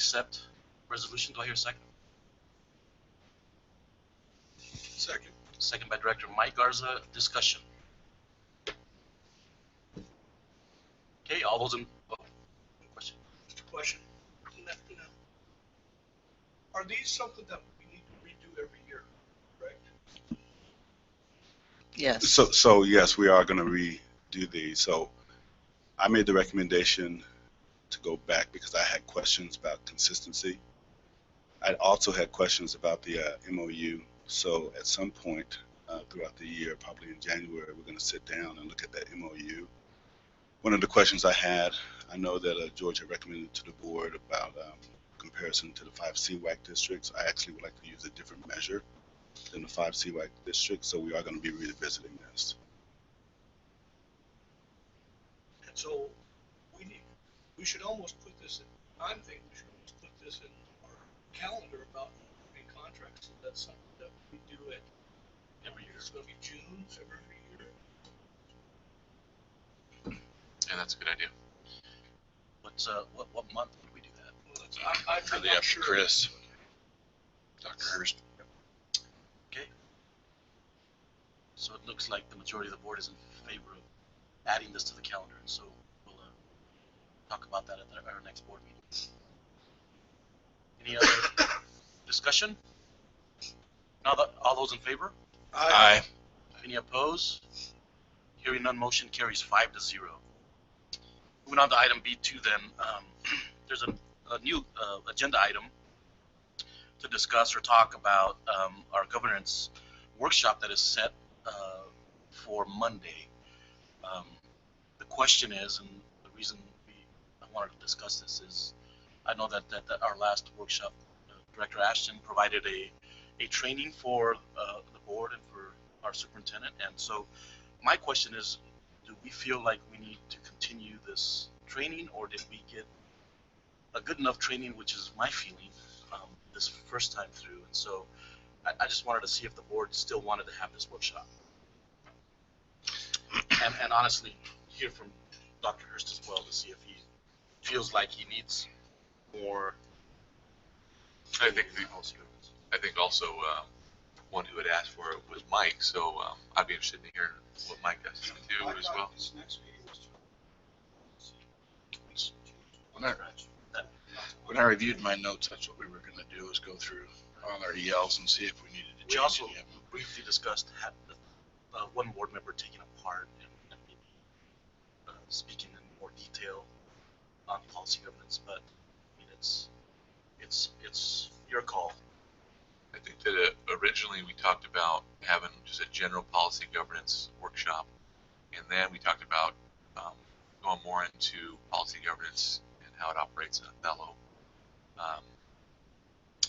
accept resolution. Do I hear a second? Second. Second by Director Mike Garza. Discussion. Okay, all those in, question. Just a question. Are these something that we need to redo every year, correct? Yes. So yes, we are going to redo these. So I made the recommendation to go back because I had questions about consistency. I also had questions about the MOU. So at some point throughout the year, probably in January, we're going to sit down and look at that MOU. One of the questions I had, I know that George had recommended to the board about comparison to the 5 CWAC districts. I actually would like to use a different measure than the 5 CWAC districts, so we are going to be revisiting this. And so we should almost put this in, I'm thinking we should almost put this in our calendar about in contracts. So that's something that we do it every year. It's going to be June, every year. Yeah, that's a good idea. What month would we do that? Well, I'm Really not up to sure. Chris. Dr. Hurst. Okay. So it looks like the majority of the board is in favor of adding this to the calendar, and so we'll talk about that at our next board meeting. Any other discussion? Now, all those in favor? Aye. Any opposed? Hearing none, motion carries 5-0. Moving on to item B2 then, there's a new agenda item to discuss or talk about our governance workshop that is set for Monday. The question is, and the reason I wanted to discuss this is, I know that our last workshop, Director Ashton provided a training for the board and for our superintendent, and so my question is, do we feel like we need to continue this training, or did we get a good enough training, which is my feeling, this first time through? And so I just wanted to see if the board still wanted to have this workshop. And honestly, hear from Dr. Hurst as well to see if he feels like he needs more. I think also one who had asked for it was Mike, so I'd be interested in hearing what Mike has to do as well. This next meeting was When I reviewed my notes, that's what we were going to do, is go through all our ELs and see if we needed to change We also any of them. briefly discussed one board member taking a part and maybe speaking in more detail on policy governance, but I mean, it's your call. I think that originally we talked about having just a general policy governance workshop, and then we talked about going more into policy governance and how it operates in Othello.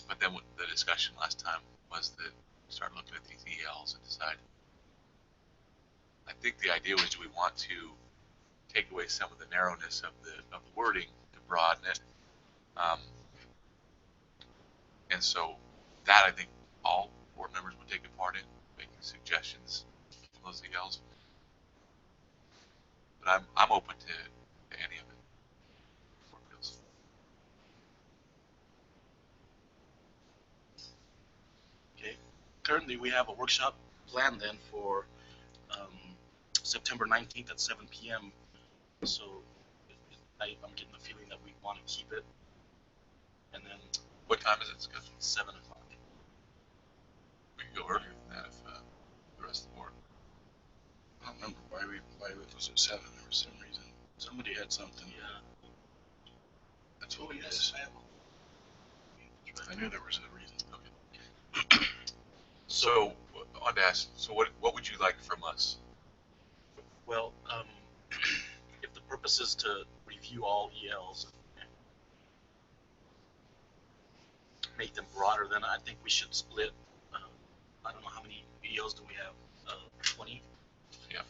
But then the discussion last time was that start looking at these ELs and decide. I think the idea was, do we want to take away some of the narrowness of the wording to broaden it? And so that, I think all board members would take a part in making suggestions for those ELs. But I'm open to any of it. Okay. Currently, we have a workshop planned then for September 19th at 7 p.m. So I'm getting the feeling that we want to keep it. And then What time is it scheduled? 7 o'clock. We can go earlier than that if the rest of the board. I don't remember why it was at 7. There was some reason. Somebody had something. Yeah. That's what it yes, is. I knew there was a reason. Okay. So I wanted to ask, so what would you like from us? Well, if the purpose is to review all ELs and make them broader, then I think we should split. I don't know how many ELs do we have? 20. Yeah.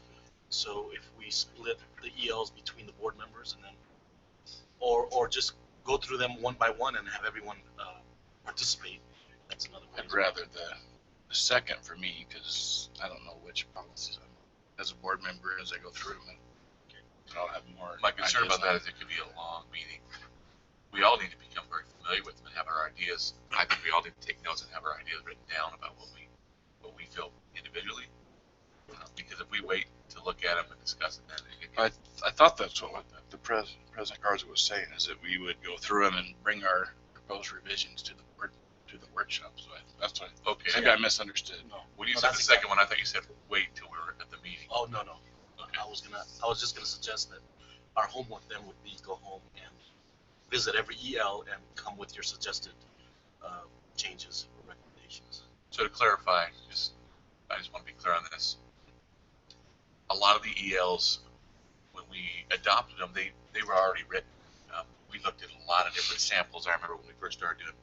So if we split the ELs between the board members, and then, or just go through them one by one and have everyone participate. That's another way. I'd rather the second for me, because I don't know which policies as a board member as I go through them. And I'll have more. My concern ideas about that on is it could be a long meeting. we all need to become very familiar with them and have our ideas. I think we all need to take notes and have our ideas written down about what we feel individually. Because if we wait to look at them and discuss it, then I thought that's what the President Garza was saying, is that we would go through them and bring our proposed revisions to the workshop. So that's what. okay. Maybe I misunderstood. No. When you No, said the that's second one, I thought you said wait till we were at the meeting. Oh, no. Okay. I was just gonna suggest that our homework then would be go home and visit every EL and come with your suggested changes or recommendations. So to clarify, I just want to be clear on this. A lot of the ELs, when we adopted them, they were already written. We looked at a lot of different samples. I remember when we first started doing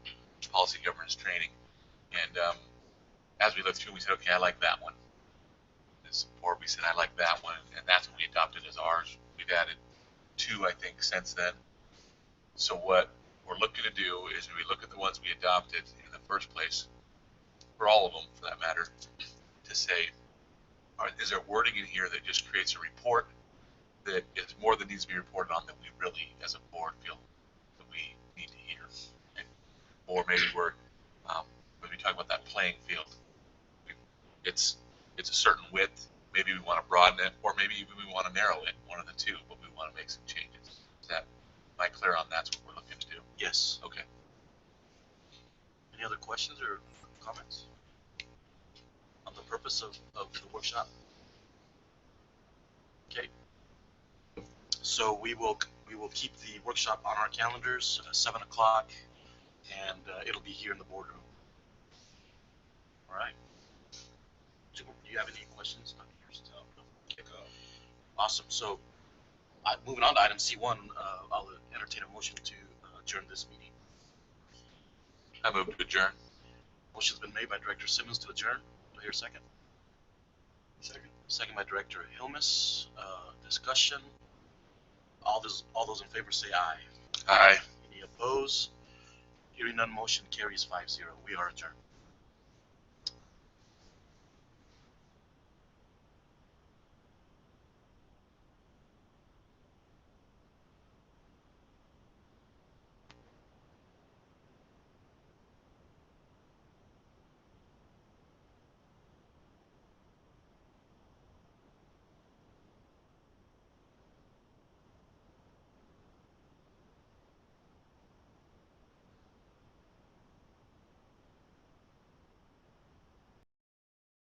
policy governance training, and as we looked through, we said, okay, I like that one. And support, we said, I like that one, and that's what we adopted as ours. We've added 2, I think, since then. So what we're looking to do is we look at the ones we adopted in the first place, for all of them, for that matter, to say, is there wording in here that just creates a report that is more than needs to be reported on that we really, as a board, feel that we need to hear? Okay? Or maybe when we talk about that playing field, it's a certain width. Maybe we want to broaden it, or maybe even we want to narrow it, one of the two, but we want to make some changes. Am I clear on that's what we're looking to do? Yes. Okay. Any other questions or comments on the purpose of the workshop? Okay. So we will keep the workshop on our calendars, 7 o'clock, and it'll be here in the boardroom. All right. Do you have any questions? Okay. Awesome. So moving on to item C1, I'll entertain a motion to adjourn this meeting. I move to adjourn. Motion's been made by Director Simmons to adjourn. Do I hear a second? Second by Director Hilmes. Discussion. All those in favor say aye. Aye. Any opposed? Hearing none, motion carries 5-0. We are adjourned.